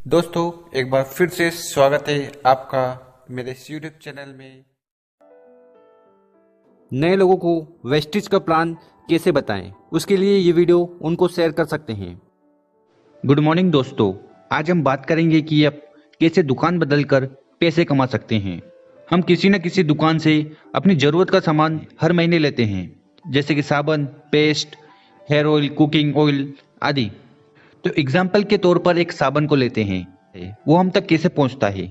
दोस्तों एक बार फिर से स्वागत है आपका मेरे इस यूट्यूब चैनल में। नए लोगों को वेस्टिज का प्लान कैसे बताएं, उसके लिए ये वीडियो उनको शेयर कर सकते हैं। गुड मॉर्निंग दोस्तों, आज हम बात करेंगे कि आप कैसे दुकान बदलकर पैसे कमा सकते हैं। हम किसी न किसी दुकान से अपनी ज़रूरत का सामान हर महीने लेते हैं, जैसे कि साबुन, paste, hair oil, cooking oil आदि। तो एग्जाम्पल के तौर पर एक साबुन को लेते हैं, वो हम तक कैसे पहुंचता है।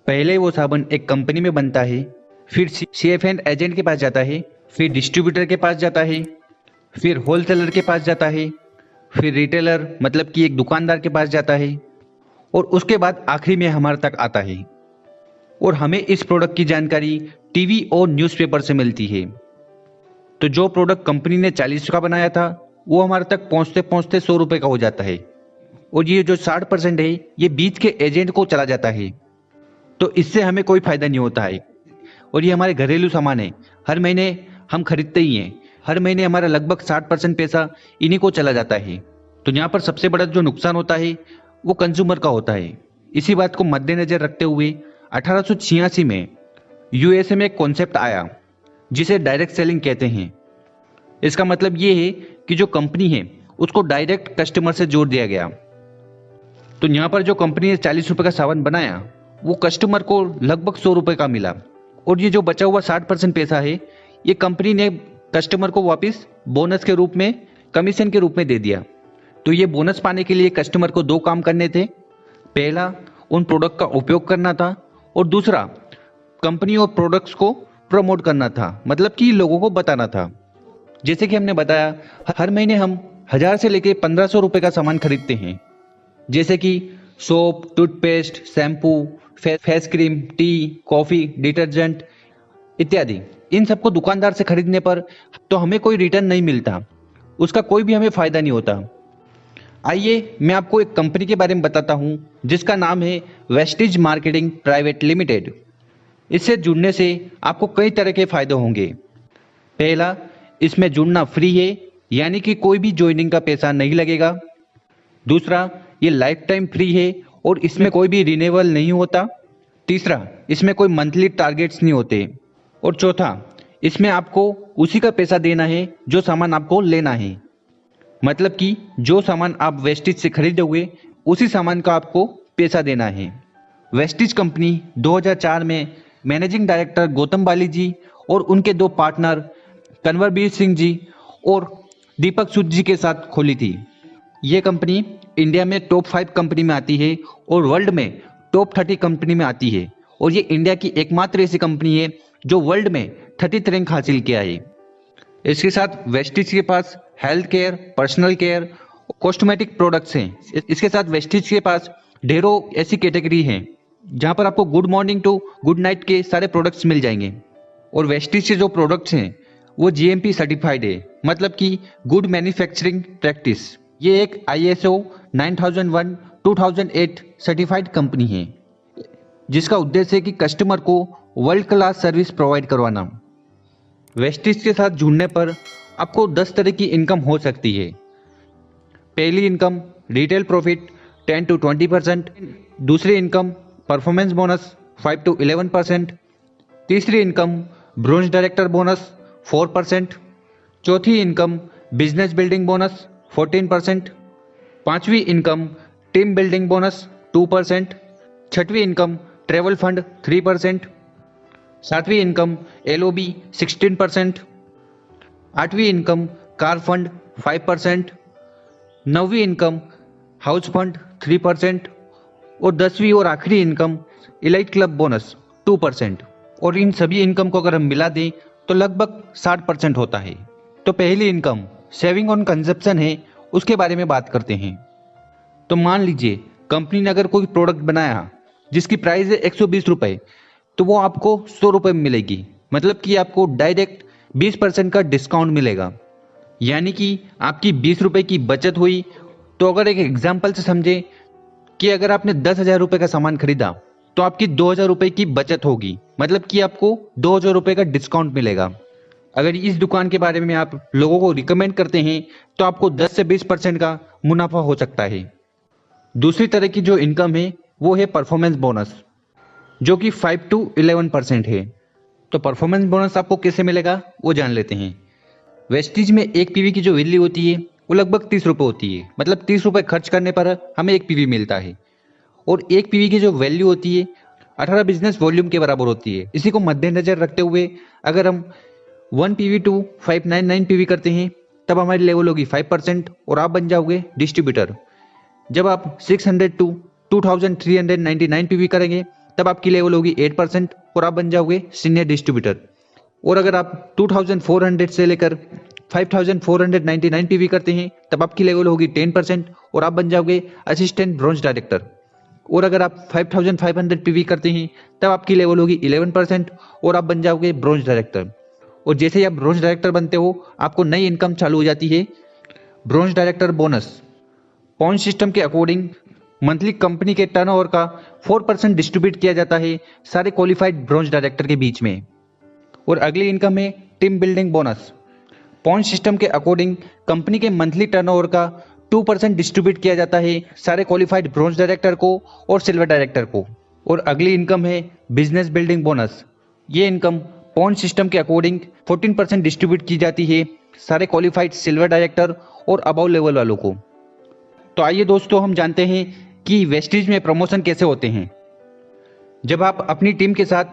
पहले वो साबुन एक कंपनी में बनता है, फिर CFN एजेंट के पास जाता है, फिर डिस्ट्रीब्यूटर के पास जाता है, फिर होलसेलर के पास जाता है, फिर रिटेलर मतलब कि एक दुकानदार के पास जाता है, और उसके बाद आखिरी में हमारे तक आता है। और हमें इस प्रोडक्ट की जानकारी टीवी और न्यूज़पेपर से मिलती है। तो जो प्रोडक्ट कंपनी ने 40 का बनाया था, वो हमारे तक पहुंचते पहुंचते 100 रुपये का हो जाता है, और ये जो 60% है ये बीच के एजेंट को चला जाता है। तो इससे हमें कोई फायदा नहीं होता है, और ये हमारे घरेलू सामान है, हर महीने हम खरीदते ही हैं। हर महीने हमारा लगभग 60% पैसा इन्हीं को चला जाता है। तो यहाँ पर सबसे बड़ा जो नुकसान होता है वो कंज्यूमर का होता है। इसी बात को मद्देनजर रखते हुए 1886 में USA में एक कॉन्सेप्ट आया जिसे डायरेक्ट सेलिंग कहते हैं। इसका मतलब ये है कि जो कंपनी है उसको डायरेक्ट कस्टमर से जोड़ दिया गया। तो यहाँ पर जो कंपनी ने 40 रुपये का साबुन बनाया, वो कस्टमर को लगभग 100 रुपये का मिला, और ये जो बचा हुआ 60% पैसा है ये कंपनी ने कस्टमर को वापस बोनस के रूप में, कमीशन के रूप में दे दिया। तो ये बोनस पाने के लिए कस्टमर को 2 काम करने थे। पहला, उन प्रोडक्ट का उपयोग करना था, और दूसरा, कंपनी और प्रोडक्ट्स को प्रमोट करना था, मतलब कि लोगों को बताना था। जैसे कि हमने बताया, हर महीने हम 1000 से लेकर 1500 रुपये का सामान खरीदते हैं, जैसे कि soap, toothpaste, shampoo, face cream, T, coffee, detergent इत्यादि। इन सबको दुकानदार से खरीदने पर तो हमें कोई रिटर्न नहीं मिलता, उसका कोई भी हमें फ़ायदा नहीं होता। आइए मैं आपको एक कंपनी के बारे में बताता हूँ जिसका नाम है वेस्टिज मार्केटिंग प्राइवेट लिमिटेड। इससे जुड़ने से आपको कई तरह के फ़ायदे होंगे। पहला, इसमें जुड़ना फ्री है, यानी कि कोई भी ज्वाइनिंग का पैसा नहीं लगेगा। दूसरा, ये लाइफ टाइम फ्री है और इसमें कोई भी रिन्यूअल नहीं होता। तीसरा, इसमें कोई मंथली टारगेट्स नहीं होते। और चौथा, इसमें आपको उसी का पैसा देना है जो सामान आपको लेना है, मतलब कि जो सामान आप वेस्टिज से खरीदोगे उसी सामान का आपको पैसा देना है। वेस्टिज कंपनी 2004 में मैनेजिंग डायरेक्टर गौतम बाली जी और उनके 2 पार्टनर कन्वरबीर सिंह जी और दीपक सूद जी के साथ खोली थी। ये कंपनी इंडिया में टॉप 5 कंपनी में आती है और वर्ल्ड में टॉप 30 कंपनी में आती है, और ये इंडिया की एकमात्र ऐसी कंपनी है जो वर्ल्ड में 30th रैंक हासिल किया है। इसके साथ वेस्टिज के पास health care, personal care, cosmetic products हैं। इसके साथ वेस्टिज के पास ढेरों ऐसी कैटेगरी हैं जहाँ पर आपको good morning to good night के सारे प्रोडक्ट्स मिल जाएंगे। और वेस्टिज के जो प्रोडक्ट्स हैं वो GMP सर्टिफाइड है, मतलब कि गुड मैन्युफैक्चरिंग प्रैक्टिस। ये एक ISO 9001 2008 सर्टिफाइड कंपनी है, जिसका उद्देश्य है कि कस्टमर को वर्ल्ड क्लास सर्विस प्रोवाइड करवाना। वेस्टिज के साथ जुड़ने पर आपको 10 तरह की इनकम हो सकती है। पहली इनकम रिटेल प्रॉफिट 10 to 20%, दूसरी इनकम परफॉर्मेंस बोनस 5 to 11%, तीसरी इनकम ब्रोंज डायरेक्टर बोनस 4%, चौथी इनकम बिजनेस बिल्डिंग बोनस 14%, पांचवी इनकम टीम बिल्डिंग बोनस 2%, छठवीं इनकम ट्रेवल फंड 3%, सातवीं इनकम LOB 16%, आठवीं इनकम कार फंड 5%, नौवीं इनकम हाउस फंड 3%, और 10वीं और आखिरी इनकम इलाइट क्लब बोनस 2%। और इन सभी इनकम को अगर हम मिला दें तो लगभग 60% होता है। तो पहली इनकम सेविंग ऑन कंजप्शन है, उसके बारे में बात करते हैं। तो मान लीजिए कंपनी ने अगर कोई प्रोडक्ट बनाया जिसकी प्राइस है 120 रुपये, तो वो आपको 100 रुपये में मिलेगी, मतलब कि आपको डायरेक्ट 20% का डिस्काउंट मिलेगा, यानी कि आपकी 20 रुपये की बचत हुई। तो अगर एक एग्जाम्पल से समझे कि अगर आपने 10,000 रुपये का सामान खरीदा तो आपकी 2,000 रुपये की बचत होगी, मतलब कि आपको 2,000 रुपये का डिस्काउंट मिलेगा। अगर इस दुकान के बारे में आप लोगों को रिकमेंड करते हैं तो आपको 10 से 20% का मुनाफा हो सकता है। दूसरी तरह की जो इनकम है वो है परफॉर्मेंस बोनस, जो कि 5 to 11% है। तो परफॉर्मेंस बोनस आपको कैसे मिलेगा वो जान लेते हैं। वेस्टीज में एक पीवी की जो वैल्यू होती है वो लगभग 30 रुपये होती है, मतलब 30 रुपये खर्च करने पर हमें एक पीवी मिलता है। और एक पीवी की जो वैल्यू होती है 18 बिजनेस वॉल्यूम के बराबर होती है। इसी को मद्देनजर रखते हुए अगर हम 1 पीवी टू 599 पीवी करते हैं तब हमारी लेवल होगी 5% और आप बन जाओगे डिस्ट्रीब्यूटर। जब आप 600 टू 2399 पीवी करेंगे तब आपकी लेवल होगी 8% और आप बन जाओगे सीनियर डिस्ट्रीब्यूटर। और अगर आप 2400 से लेकर 5499 पीवी करते हैं तब आपकी लेवल होगी 10% और आप बन जाओगे असिस्टेंट ब्रॉन्ज डायरेक्टर। और अगर आप 5500 पीवी करते हैं तब आपकी लेवल होगी 11% और आप बन जाओगे ब्रॉन्ज डायरेक्टर। और जैसे ही आप ब्रॉन्ज डायरेक्टर बनते हो आपको नई इनकम चालू हो जाती है, bronze director bonus. Point system के अकॉर्डिंग मंथली कंपनी के टर्नओवर का 4% डिस्ट्रीब्यूट किया जाता है सारे क्वालिफाइड ब्रॉन्ज डायरेक्टर के बीच में। और अगली इनकम है team building bonus. Point system के अकॉर्डिंग कंपनी के मंथली टर्नओवर का 2% डिस्ट्रीब्यूट किया जाता है सारे क्वालिफाइड ब्रॉन्ज डायरेक्टर को और सिल्वर डायरेक्टर को। और अगली इनकम है बिजनेस बिल्डिंग बोनस। ये इनकम पॉइंट सिस्टम के अकॉर्डिंग 14% डिस्ट्रीब्यूट की जाती है सारे क्वालिफाइड सिल्वर डायरेक्टर और अबव लेवल वालों को। तो आइए दोस्तों हम जानते हैं कि वेस्टीज में प्रमोशन कैसे होते हैं। जब आप अपनी टीम के साथ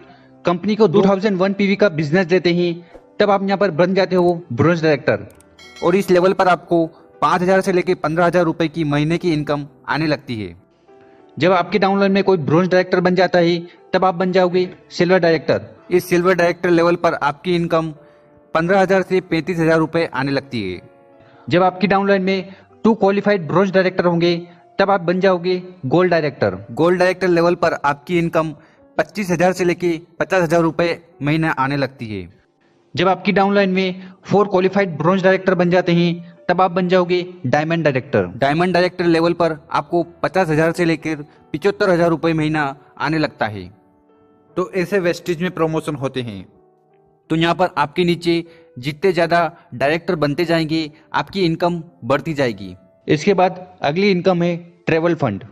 कंपनी को 2001 पीवी का बिजनेस देते हैं तब आप यहाँ पर बन जाते हो ब्रॉन्ज डायरेक्टर और इस लेवल पर आपको 5,000 से लेकर 15,000 रुपए की महीने की इनकम आने लगती है। जब आपके डाउनलाइन में कोई ब्रॉन्ज डायरेक्टर बन जाता है तब आप बन जाओगे सिल्वर डायरेक्टर। इस सिल्वर डायरेक्टर लेवल पर आपकी इनकम 15,000 से 35,000 रुपए आने लगती है। जब आपकी डाउनलाइन में 2 क्वालिफाइड ब्रॉन्ज डायरेक्टर होंगे तब आप बन जाओगे gold director. Gold director level पर आपकी इनकम 25,000 से लेकर 50,000 रुपए महीना आने लगती है। जब आपकी डाउनलाइन में 4 क्वालिफाइड ब्रॉन्ज डायरेक्टर बन जाते हैं तब आप बन जाओगे diamond director. Diamond director level पर आपको 50,000 से लेकर 75,000 रुपए महीना आने लगता है। तो ऐसे वेस्टेज में प्रमोशन होते हैं। तो यहाँ पर आपके नीचे जितने ज़्यादा डायरेक्टर बनते जाएंगे आपकी इनकम बढ़ती जाएगी। इसके बाद अगली इनकम है ट्रेवल फंड।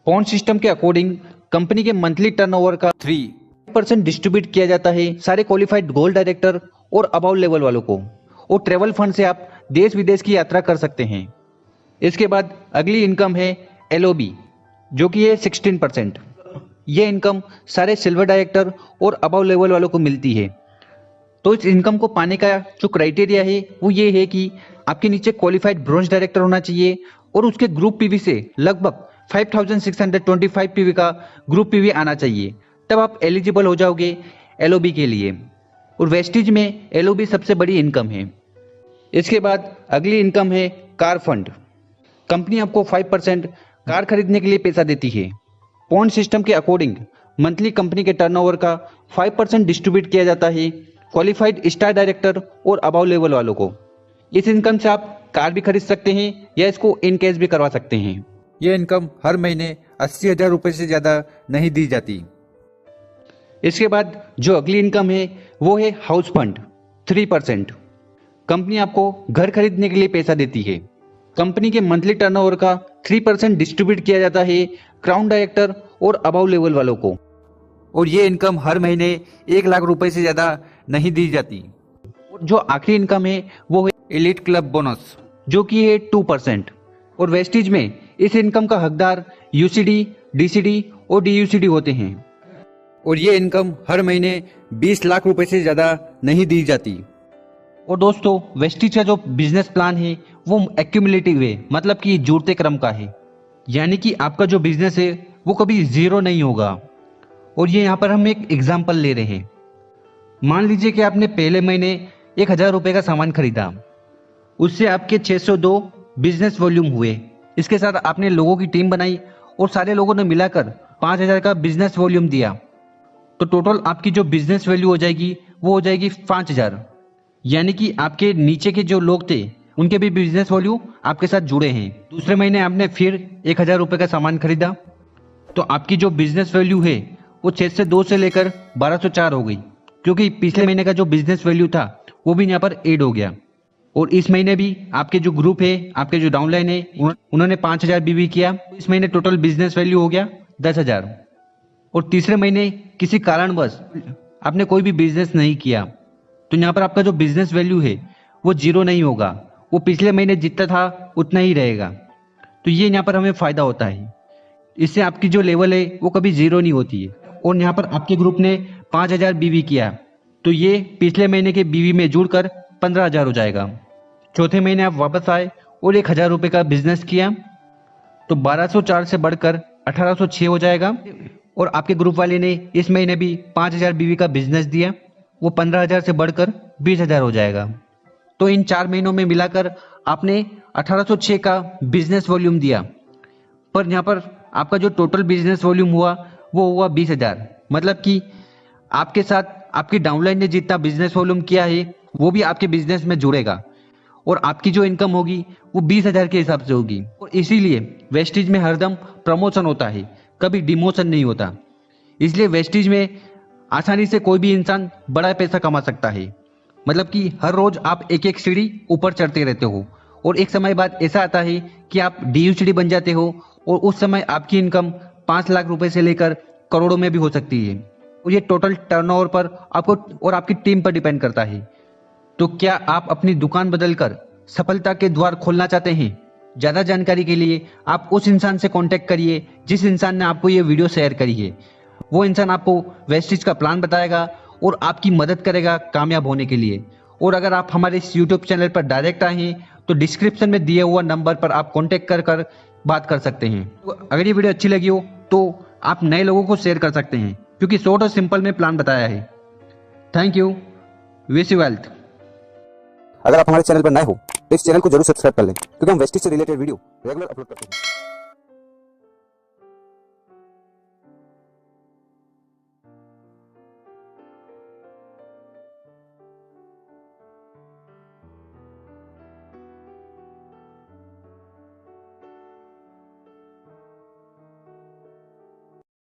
पॉइंट सिस्टम के अकॉर्डिंग कंपनी के मंथली टर्नओवर का 3% डिस्ट्रीब्यूट किया जाता है सारे क्वालिफाइड गोल्ड डायरेक्टर और अबव लेवल वालों को। और ट्रेवल फंड से आप देश विदेश की यात्रा कर सकते हैं। इसके बाद अगली इनकम है एलओबी, जो कि है 16%। ये इनकम सारे सिल्वर डायरेक्टर और अबव लेवल वालों को मिलती है। तो इस इनकम को पाने का जो क्राइटेरिया है वो ये है कि आपके नीचे क्वालिफाइड ब्रॉन्ज डायरेक्टर होना चाहिए और उसके ग्रुप पीवी से लगभग 5625 पीवी का ग्रुप पीवी आना चाहिए, तब आप एलिजिबल हो जाओगे एलओबी के लिए। और वेस्टीज में एलओबी सबसे बड़ी इनकम है। इसके बाद अगली इनकम है कार फंड। कंपनी आपको 5% कार खरीदने के लिए पैसा देती है। पॉइंट सिस्टम के अकॉर्डिंग मंथली कंपनी के टर्नओवर का 5% डिस्ट्रीब्यूट किया जाता है क्वालिफाइड स्टार डायरेक्टर और अबव लेवल वालों को। इस इनकम से आप कार भी खरीद सकते हैं या इसको इन कैश भी करवा सकते हैं। यह इनकम हर महीने 80,000 रुपए से ज़्यादा नहीं दी जाती। इसके बाद जो अगली इनकम है वो है हाउस फंड 3%। कंपनी आपको घर खरीदने के लिए पैसा देती है। कंपनी के मंथली टर्नओवर का 3% डिस्ट्रीब्यूट किया जाता है क्राउन डायरेक्टर और अबव लेवल वालों को। और ये इनकम हर महीने 1 लाख रुपए से ज़्यादा नहीं दी जाती। और जो आखिरी इनकम है वो है एलिट क्लब बोनस, जो कि है 2%। और वेस्टीज में इस इनकम का हकदार यूसीडी, डीसीडी और डीयूसीडी होते हैं। और ये इनकम हर महीने 20 लाख रुपए से ज़्यादा नहीं दी जाती। और दोस्तों वेस्टीज का जो बिजनेस प्लान है वो एक्यूमुलेटिव है, मतलब कि जुड़ते क्रम का है, यानी कि आपका जो बिजनेस है वो कभी जीरो नहीं होगा। और ये यहाँ पर हम एक एग्जाम्पल ले रहे हैं। मान लीजिए कि आपने पहले महीने 1,000 रुपये का सामान खरीदा, उससे आपके 602 बिजनेस वॉल्यूम हुए। इसके साथ आपने लोगों की टीम बनाई और सारे लोगों ने मिलाकर 5,000 का बिजनेस वॉल्यूम दिया, तो टोटल आपकी जो बिजनेस वैल्यू हो जाएगी वो हो जाएगी 5,000। यानी कि आपके नीचे के जो लोग थे उनके भी बिजनेस वैल्यू आपके साथ जुड़े हैं। दूसरे महीने आपने फिर 1,000 रुपये का सामान खरीदा, तो आपकी जो बिजनेस वैल्यू है वो 602 से लेकर 1,204 हो गई, क्योंकि पिछले महीने का जो बिजनेस वैल्यू था वो भी यहाँ पर ऐड हो गया। और इस महीने भी आपके जो ग्रुप है, आपके जो डाउनलाइन है, उन्होंने 5000 बीवी किया। इस महीने टोटल बिजनेस वैल्यू हो गया 10,000। और तीसरे महीने किसी कारणवश आपने कोई भी बिजनेस नहीं किया तो यहाँ पर आपका जो बिजनेस वैल्यू है वो जीरो नहीं होगा, वो पिछले महीने जितना था उतना ही रहेगा। तो ये यहाँ पर हमें फायदा होता है, इससे आपकी जो लेवल है वो कभी जीरो नहीं होती है। और यहाँ पर आपके ग्रुप ने 5000 बीवी किया तो ये पिछले महीने के बीवी में जुड़कर 15,000 हो जाएगा। चौथे महीने आप वापस आए और 1,000 रुपये का बिजनेस किया तो 1204 से बढ़कर 1806 हो जाएगा। और आपके ग्रुप वाले ने इस महीने भी 5000 बीवी का बिजनेस दिया, वो 15,000 से बढ़कर 20,000 हो जाएगा। तो इन 4 महीनों में मिलाकर आपने 1806 का बिजनेस वॉल्यूम दिया, पर यहाँ पर आपका जो टोटल बिजनेस वॉल्यूम हुआ वो हुआ 20,000। मतलब कि आपके साथ आपकी डाउनलाइन ने जितना बिजनेस वॉल्यूम किया है वो भी आपके बिजनेस में जुड़ेगा और आपकी जो इनकम होगी वो 20,000 के हिसाब से होगी। और इसीलिए वेस्टिज में हरदम प्रमोशन होता है, कभी डिमोशन नहीं होता। इसलिए वेस्टिज में आसानी से कोई भी इंसान बड़ा पैसा कमा सकता है। मतलब कि हर रोज आप एक एक सीढ़ी ऊपर चढ़ते रहते हो और एक समय बाद ऐसा आता है कि आप DUCD बन जाते हो और उस समय आपकी इनकम 5 लाख रुपए से लेकर करोड़ों में भी हो सकती है। और ये टोटल टर्नओवर पर आपको और आपकी टीम पर डिपेंड करता है। तो क्या आप अपनी दुकान बदलकर सफलता के द्वार खोलना चाहते हैं? ज्यादा जानकारी के लिए आप उस इंसान से कांटेक्ट करिए जिस इंसान ने आपको ये वीडियो शेयर करी है। वो इंसान आपको वेस्टिज का प्लान बताएगा और आपकी मदद करेगा कामयाब होने के लिए। और अगर आप हमारे इस यूट्यूब चैनल पर डायरेक्ट आए हैं तो डिस्क्रिप्शन में दिए हुआ नंबर पर आप कांटेक्ट कर बात कर सकते हैं। तो अगर ये वीडियो अच्छी लगी हो तो आप नए लोगों को शेयर कर सकते हैं, क्योंकि शॉर्ट और सिंपल में प्लान बताया है। Thank you, wish you wealth. अगर आप हमारे चैनल पर नए हो तो इस चैनल को जरूर सब्सक्राइब कर लें, क्योंकि हम वेस्टिज से रिलेटेड वीडियो रेगुलर अपलोड करते हैं।